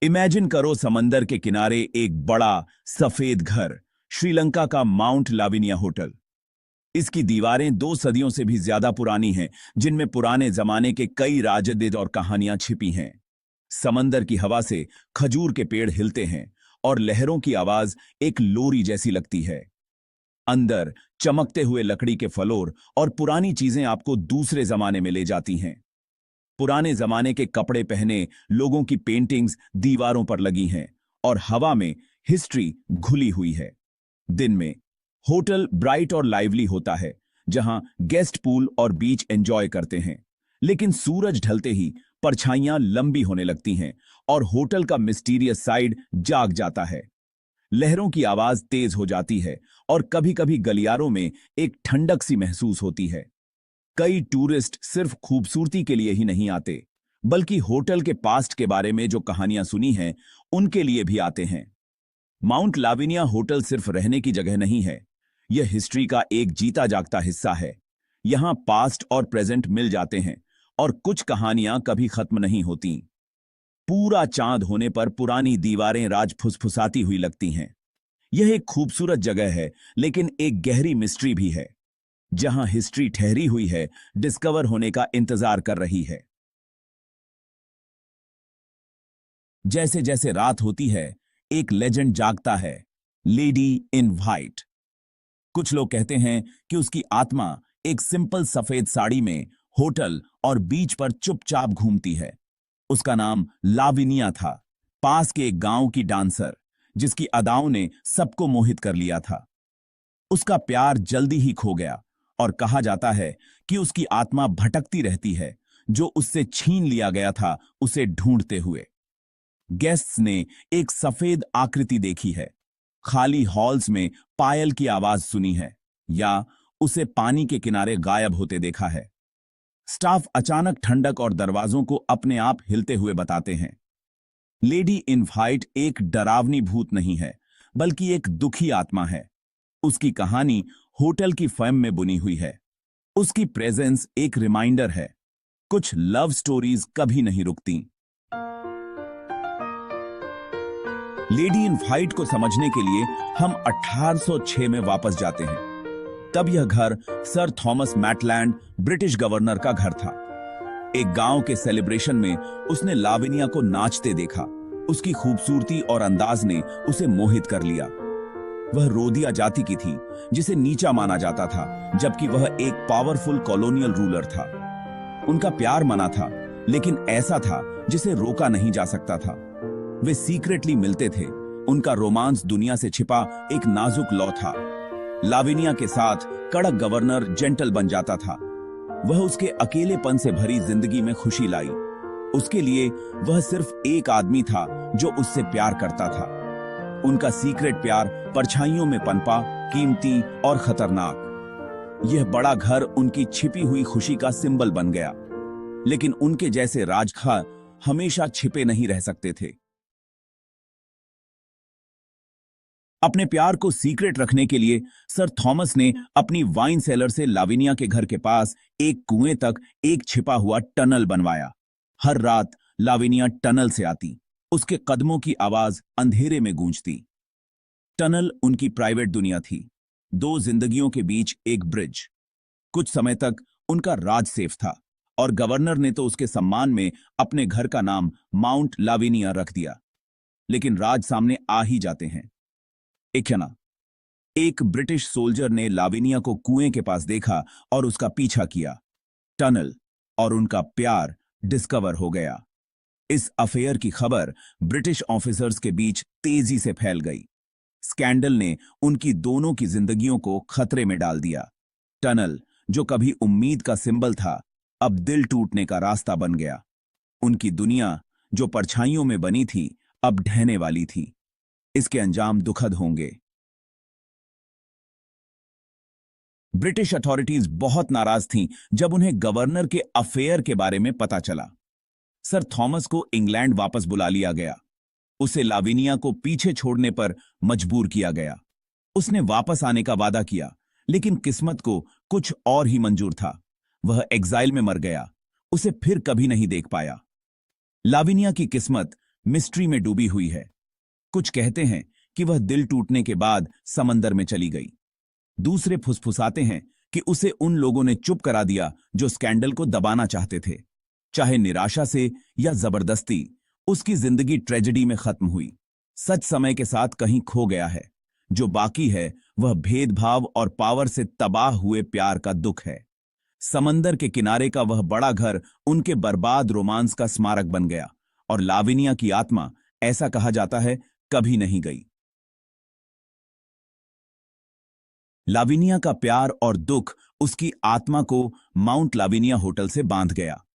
Imagine करो समंदर के किनारे एक बड़ा सफेद घर, श्रीलंका का माउंट लाविनिया होटल। इसकी दीवारें 2 सदियों से भी ज्यादा पुरानी हैं, जिनमें पुराने जमाने के कई राजद्द और कहानियां छिपी हैं। समंदर की हवा से खजूर के पेड़ हिलते हैं और लहरों की आवाज एक लोरी जैसी लगती है। अंदर चमकते हुए लकड़ी के फ्लोर और पुरानी चीजें आपको दूसरे जमाने में ले जाती हैं। पुराने जमाने के कपड़े पहने लोगों की पेंटिंग्स दीवारों पर लगी हैं और हवा में हिस्ट्री घुली हुई है। दिन में होटल ब्राइट और लाइवली होता है, जहां गेस्ट पूल और बीच एंजॉय करते हैं। लेकिन सूरज ढलते ही परछाइयां लंबी होने लगती हैं और होटल का मिस्टीरियस साइड जाग जाता है। लहरों की आवाज तेज हो जाती है और कभी-कभी गलियारों में एक ठंडक सी महसूस होती है। कई टूरिस्ट सिर्फ खूबसूरती के लिए ही नहीं आते, बल्कि होटल के पास्ट के बारे में जो कहानियां सुनी हैं, उनके लिए भी आते हैं। माउंट लाविनिया होटल सिर्फ रहने की जगह नहीं है, यह हिस्ट्री का एक जीता जागता हिस्सा है। यहां पास्ट और प्रेजेंट मिल जाते हैं और कुछ कहानियां कभी खत्म नहीं होती। पूरा चांद होने पर पुरानी दीवारें राज फुसफुसाती हुई लगती हैं। यह एक खूबसूरत जगह है, लेकिन एक गहरी मिस्ट्री भी है, जहां हिस्ट्री ठहरी हुई है, डिस्कवर होने का इंतजार कर रही है। जैसे जैसे रात होती है, एक लेजेंड जागता है, लेडी इन व्हाइट। कुछ लोग कहते हैं कि उसकी आत्मा एक सिंपल सफेद साड़ी में होटल और बीच पर चुपचाप घूमती है। उसका नाम लाविनिया था, पास के एक गांव की डांसर, जिसकी अदाओं ने सबको मोहित कर लिया था। उसका प्यार जल्दी ही खो गया और कहा जाता है कि उसकी आत्मा भटकती रहती है, जो उससे छीन लिया गया था, उसे ढूंढते हुए। गेस्ट्स ने एक सफेद आकृति देखी है, खाली हॉल्स में पायल की आवाज सुनी है, या उसे पानी के किनारे गायब होते देखा है। स्टाफ अचानक ठंडक और दरवाजों को अपने आप हिलते हुए बताते हैं। लेडी इन व्हाइट एक डरावनी भूत नहीं है, बल्कि एक दुखी आत्मा है। उसकी कहानी होटल की फर्म में बुनी हुई है। उसकी प्रेजेंस एक रिमाइंडर है, कुछ लव स्टोरीज कभी नहीं रुकती। लेडी इन व्हाइट को समझने के लिए हम 1806 में वापस जाते हैं। तब यह घर sir Thomas Maitland, British governor का घर था। एक गांव के सेलिब्रेशन में उसने लाविनिया को नाचते देखा। उसकी खूबसूरती और अंदाज ने उसे मोहित कर लिया। वह रोदिया जाति की थी, जिसे नीचा माना जाता था, जबकि वह एक पावरफुल कॉलोनियल रूलर था। उनका प्यार मना था, लेकिन ऐसा था जिसे रोका नहीं जा सकता था। वे सीक्रेटली मिलते थे। उनका रोमांस दुनिया से छिपा एक नाजुक लौ था। लाविनिया के साथ कड़क गवर्नर जेंटल बन जाता था। वह उसके अकेलेपन से भरी जिंदगी में खुशी लाई। उसके लिए वह सिर्फ एक आदमी था जो उससे प्यार करता था। उनका सीक्रेट प्यार परछाइयों में पनपा, कीमती और खतरनाक। यह बड़ा घर उनकी छिपी हुई खुशी का सिंबल बन गया। लेकिन उनके जैसे राजखा हमेशा छिपे नहीं रह सकते थे। अपने प्यार को सीक्रेट रखने के लिए सर थॉमस ने अपनी वाइन सेलर से लाविनिया के घर के पास एक कुएं तक एक छिपा हुआ टनल बनवाया। हर रात लाविनिया टनल से आती, उसके कदमों की आवाज अंधेरे में गूंजती। टनल उनकी प्राइवेट दुनिया थी, 2 जिंदगियों के बीच एक ब्रिज। कुछ समय तक उनका राज सेफ था और गवर्नर ने तो उसके सम्मान में अपने घर का नाम माउंट लाविनिया रख दिया। लेकिन राज सामने आ ही जाते हैं। एक ब्रिटिश सोल्जर ने लाविनिया को कुएं के पास देखा और उसका पीछा किया। टनल और उनका प्यार डिस्कवर हो गया। इस अफेयर की खबर ब्रिटिश ऑफिसर्स के बीच तेजी से फैल गई। स्कैंडल ने उनकी दोनों की जिंदगियों को खतरे में डाल दिया। टनल, जो कभी उम्मीद का सिंबल था, अब दिल टूटने का रास्ता बन गया। उनकी दुनिया, जो परछाइयों में बनी थी, अब ढहने वाली थी। इसके अंजाम दुखद होंगे। ब्रिटिश अथॉरिटीज बहुत नाराज थीं जब उन्हें गवर्नर के अफेयर के बारे में पता चला। सर थॉमस को इंग्लैंड वापस बुला लिया गया। उसे लाविनिया को पीछे छोड़ने पर मजबूर किया गया। उसने वापस आने का वादा किया, लेकिन किस्मत को कुछ और ही मंजूर था। वह एग्जाइल में मर गया। उसे फिर कभी नहीं देख पाया। लाविनिया की किस्मत मिस्ट्री में डूबी हुई है। कुछ कहते हैं कि वह दिल टूटने के बाद समंदर में चली गई। दूसरे फुसफुसाते हैं कि उसे उन लोगों ने चुप करा दिया जो स्कैंडल को दबाना चाहते थे। चाहे निराशा से या जबरदस्ती, उसकी जिंदगी ट्रेजेडी में खत्म हुई। सच समय के साथ कहीं खो गया है। जो बाकी है वह भेदभाव और पावर से तबाह हुए प्यार का दुख है। समंदर के किनारे का वह बड़ा घर उनके बर्बाद रोमांस का स्मारक बन गया, और लाविनिया की आत्मा, ऐसा कहा जाता है, कभी नहीं गई। लाविनिया का प्यार और दुख उसकी आत्मा को माउंट लाविनिया होटल से बांध गया।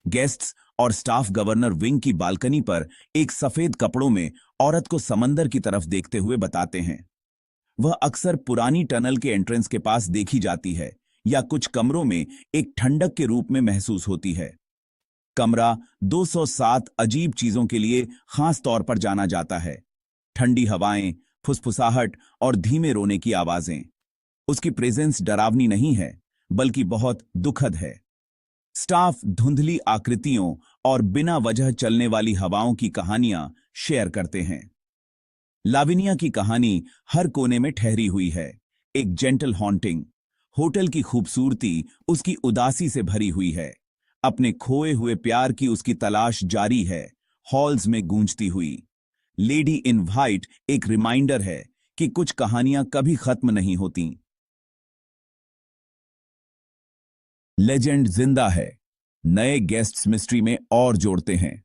गेस्ट्स और स्टाफ गवर्नर विंग की बालकनी पर एक सफेद कपड़ों में औरत को समंदर की तरफ देखते हुए बताते हैं। वह अक्सर पुरानी टनल के एंट्रेंस के पास देखी जाती है या कुछ कमरों में एक ठंडक के रूप में महसूस होती है। कमरा 207 अजीब चीजों के लिए खास तौर पर जाना जाता है। ठंडी हवाएं, फुसफुसाहट और धीमे रोने की आवाजें। उसकी प्रेजेंस डरावनी नहीं है, बल्कि बहुत दुखद है। स्टाफ धुंधली आकृतियों और बिना वजह चलने वाली हवाओं की कहानियां शेयर करते हैं। लाविनिया की कहानी हर कोने में ठहरी हुई है। एक जेंटल हॉन्टिंग। होटल की खूबसूरती उसकी उदासी से भरी हुई है। अपने खोए हुए प्यार की उसकी तलाश जारी है, हॉल्स में गूंजती हुई। लेडी इन व्हाइट एक रिमाइंडर है कि कुछ कहानियां कभी खत्म नहीं होती। लेजेंड जिंदा है, नए गेस्ट्स मिस्ट्री में और जोड़ते हैं।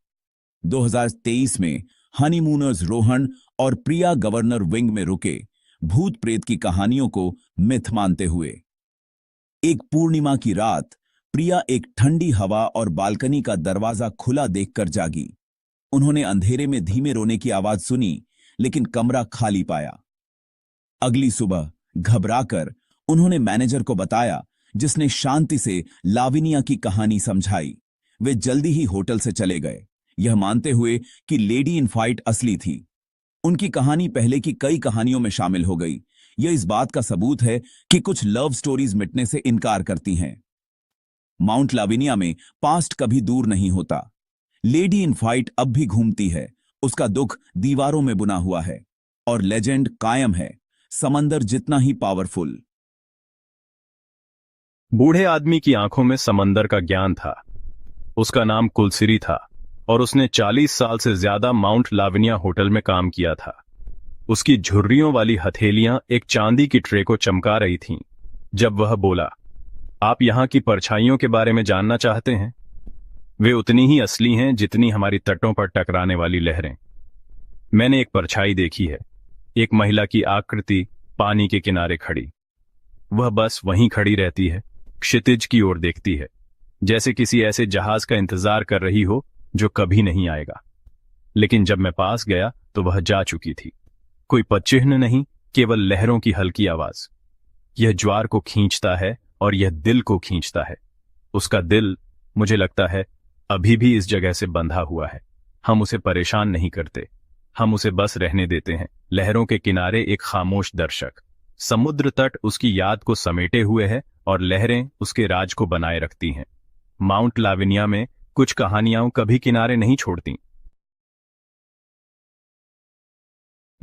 2023 में हनीमूनर्स रोहन और प्रिया गवर्नर विंग में रुके, भूत प्रेत की कहानियों को मिथ मानते हुए। एक पूर्णिमा की रात प्रिया एक ठंडी हवा और बालकनी का दरवाजा खुला देखकर जागी। उन्होंने अंधेरे में धीमे रोने की आवाज सुनी, लेकिन कमरा खाली पाया। अगली सुबह घबराकर उन्होंने मैनेजर को बताया, जिसने शांति से लाविनिया की कहानी समझाई। वे जल्दी ही होटल से चले गए, यह मानते हुए कि लेडी इन फाइट असली थी। उनकी कहानी पहले की कई कहानियों में शामिल हो गई। यह इस बात का सबूत है कि कुछ लव स्टोरीज मिटने से इनकार करती हैं। माउंट लाविनिया में पास्ट कभी दूर नहीं होता। लेडी इन फाइट अब भी घूमती है, उसका दुख दीवारों में बुना हुआ है, और लेजेंड कायम है, समंदर जितना ही पावरफुल। बूढ़े आदमी की आंखों में समंदर का ज्ञान था। उसका नाम कुलसिरी था और उसने 40 साल से ज्यादा माउंट लाविनिया होटल में काम किया था। उसकी झुर्रियों वाली हथेलियां एक चांदी की ट्रे को चमका रही थीं जब वह बोला, आप यहां की परछाइयों के बारे में जानना चाहते हैं? वे उतनी ही असली हैं जितनी हमारी तटों पर टकराने वाली लहरें। मैंने एक परछाई देखी है, एक महिला की आकृति पानी के किनारे खड़ी। वह बस वहीं खड़ी रहती है, क्षितिज की ओर देखती है, जैसे किसी ऐसे जहाज का इंतजार कर रही हो जो कभी नहीं आएगा। लेकिन जब मैं पास गया तो वह जा चुकी थी। कोई पदचिह्न नहीं, केवल लहरों की हल्की आवाज। यह ज्वार को खींचता है और यह दिल को खींचता है। उसका दिल, मुझे लगता है, अभी भी इस जगह से बंधा हुआ है। हम उसे परेशान नहीं करते, हम उसे बस रहने देते हैं। लहरों के किनारे एक खामोश दर्शक। समुद्र तट उसकी याद को समेटे हुए है और लहरें उसके राज को बनाए रखती हैं। माउंट लाविनिया में कुछ कहानियां कभी किनारे नहीं छोड़ती।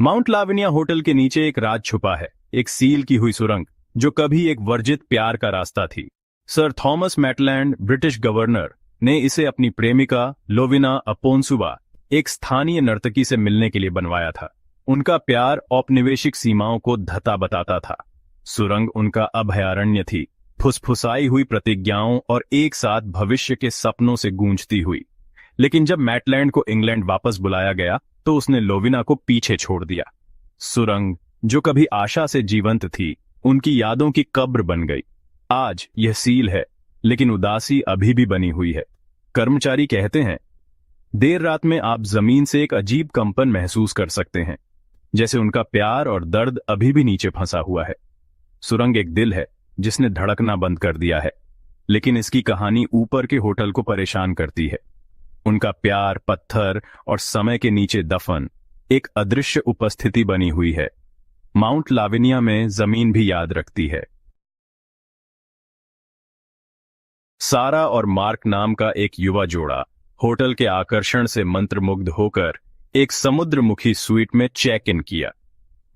माउंट लाविनिया होटल के नीचे एक राज छुपा है, एक सील की हुई सुरंग जो कभी एक वर्जित प्यार का रास्ता थी। Sir Thomas Maitland, British governor, ने इसे अपनी प्रेमिका लोविना अपोन्सुबा, एक स्थानीय नर्तकी से मिलने के लिए बनवाया था। उनका प्यार औपनिवेशिक सीमाओं को धता बताता था। सुरंग उनका अभयारण्य थी, फुसफुसाई हुई प्रतिज्ञाओं और एक साथ भविष्य के सपनों से गूंजती हुई। लेकिन जब मैटलैंड को इंग्लैंड वापस बुलाया गया तो उसने लोविना को पीछे छोड़ दिया। सुरंग, जो कभी आशा से जीवंत थी, उनकी यादों की कब्र बन गई। आज यह सील है, लेकिन उदासी अभी भी बनी हुई है। कर्मचारी कहते हैं, देर रात में आप जमीन से एक अजीब कंपन महसूस कर सकते हैं, जैसे उनका प्यार और दर्द अभी भी नीचे फंसा हुआ है। सुरंग एक दिल है जिसने धड़कना बंद कर दिया है, लेकिन इसकी कहानी ऊपर के होटल को परेशान करती है। उनका प्यार पत्थर और समय के नीचे दफन, एक अदृश्य उपस्थिति बनी हुई है। माउंट लाविनिया में जमीन भी याद रखती है। सारा और मार्क नाम का एक युवा जोड़ा होटल के आकर्षण से मंत्रमुग्ध होकर एक समुद्रमुखी स्वीट में चेक इन किया।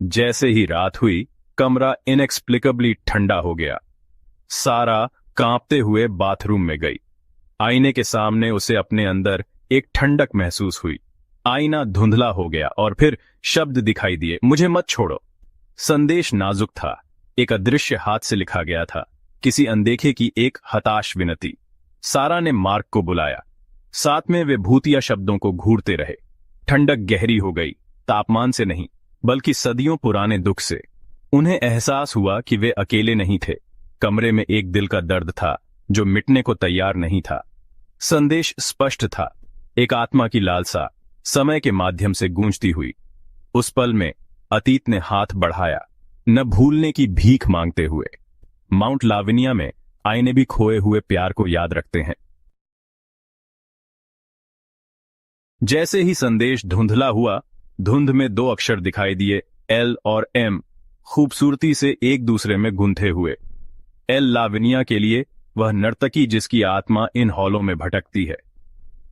जैसे ही रात हुई, कमरा इनएक्सप्लिकेबली ठंडा हो गया। सारा कांपते हुए बाथरूम में गई। आईने के सामने उसे अपने अंदर एक ठंडक महसूस हुई। आईना धुंधला हो गया और फिर शब्द दिखाई दिए, मुझे मत छोड़ो। संदेश नाजुक था, एक अदृश्य हाथ से लिखा गया था, किसी अनदेखे की एक हताश विनती। सारा ने मार्क को बुलाया। साथ में वे भूतिया शब्दों को घूरते रहे। ठंडक गहरी हो गई, तापमान से नहीं बल्कि सदियों पुराने दुख से। उन्हें एहसास हुआ कि वे अकेले नहीं थे। कमरे में एक दिल का दर्द था जो मिटने को तैयार नहीं था। संदेश स्पष्ट था, एक आत्मा की लालसा समय के माध्यम से गूंजती हुई। उस पल में अतीत ने हाथ बढ़ाया, न भूलने की भीख मांगते हुए। माउंट लाविनिया में आईने भी खोए हुए प्यार को याद रखते हैं। जैसे ही संदेश धुंधला हुआ, धुंध में दो अक्षर दिखाई दिए, एल और एम, खूबसूरती से एक दूसरे में गुंथे हुए। एल लाविनिया के लिए, वह नर्तकी जिसकी आत्मा इन हॉलों में भटकती है।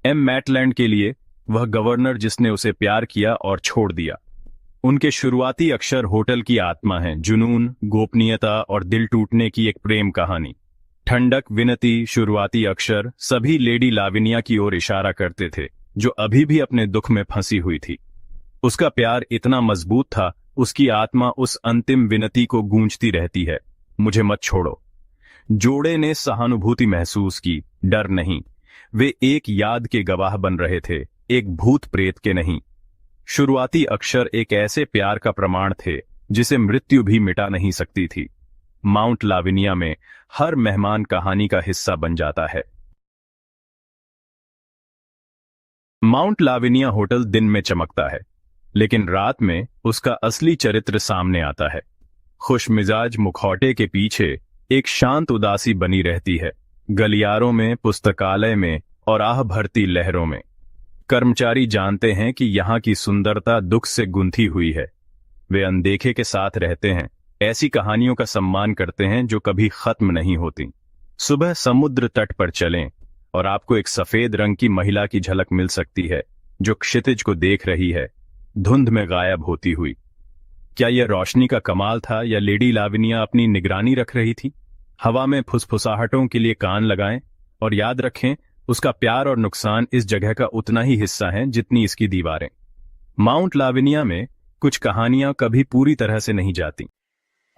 एम मैटलैंड के लिए, वह गवर्नर जिसने उसे प्यार किया और छोड़ दिया। उनके शुरुआती अक्षर होटल की आत्मा हैं, जुनून, गोपनीयता और दिल टूटने की एक प्रेम कहानी। ठंडक, विनती, शुरुआती अक्षर सभी लेडी लाविनिया की ओर इशारा करते थे, जो अभी भी अपने दुख में फंसी हुई थी। उसका प्यार इतना मजबूत था, उसकी आत्मा उस अंतिम विनती को गूंजती रहती है, मुझे मत छोड़ो। जोड़े ने सहानुभूति महसूस की, डर नहीं। वे एक याद के गवाह बन रहे थे, एक भूत प्रेत के नहीं। शुरुआती अक्षर एक ऐसे प्यार का प्रमाण थे जिसे मृत्यु भी मिटा नहीं सकती थी। माउंट लाविनिया में हर मेहमान कहानी का हिस्सा बन जाता है। माउंट लाविनिया होटल दिन में चमकता है, लेकिन रात में उसका असली चरित्र सामने आता है। खुशमिजाज मुखौटे के पीछे एक शांत उदासी बनी रहती है, गलियारों में, पुस्तकालय में और आह भरती लहरों में। कर्मचारी जानते हैं कि यहाँ की सुंदरता दुख से गुंथी हुई है। वे अनदेखे के साथ रहते हैं, ऐसी कहानियों का सम्मान करते हैं जो कभी खत्म नहीं होती। सुबह समुद्र तट पर चलें और आपको एक सफेद रंग की महिला की झलक मिल सकती है जो क्षितिज को देख रही है, धुंध में गायब होती हुई। क्या यह रोशनी का कमाल था या लेडी लाविनिया अपनी निगरानी रख रही थी? हवा में फुसफुसाहटों के लिए कान लगाएं और याद रखें, उसका प्यार और नुकसान इस जगह का उतना ही हिस्सा है जितनी इसकी दीवारें। माउंट लाविनिया में कुछ कहानियां कभी पूरी तरह से नहीं जाती।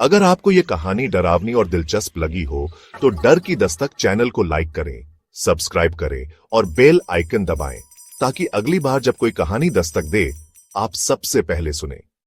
अगर आपको ये कहानी डरावनी और दिलचस्प लगी हो तो डर की दस्तक चैनल को लाइक करें, सब्सक्राइब करें और बेल आइकन दबाएं ताकि अगली बार जब कोई कहानी दस्तक दे, आप सबसे पहले सुने।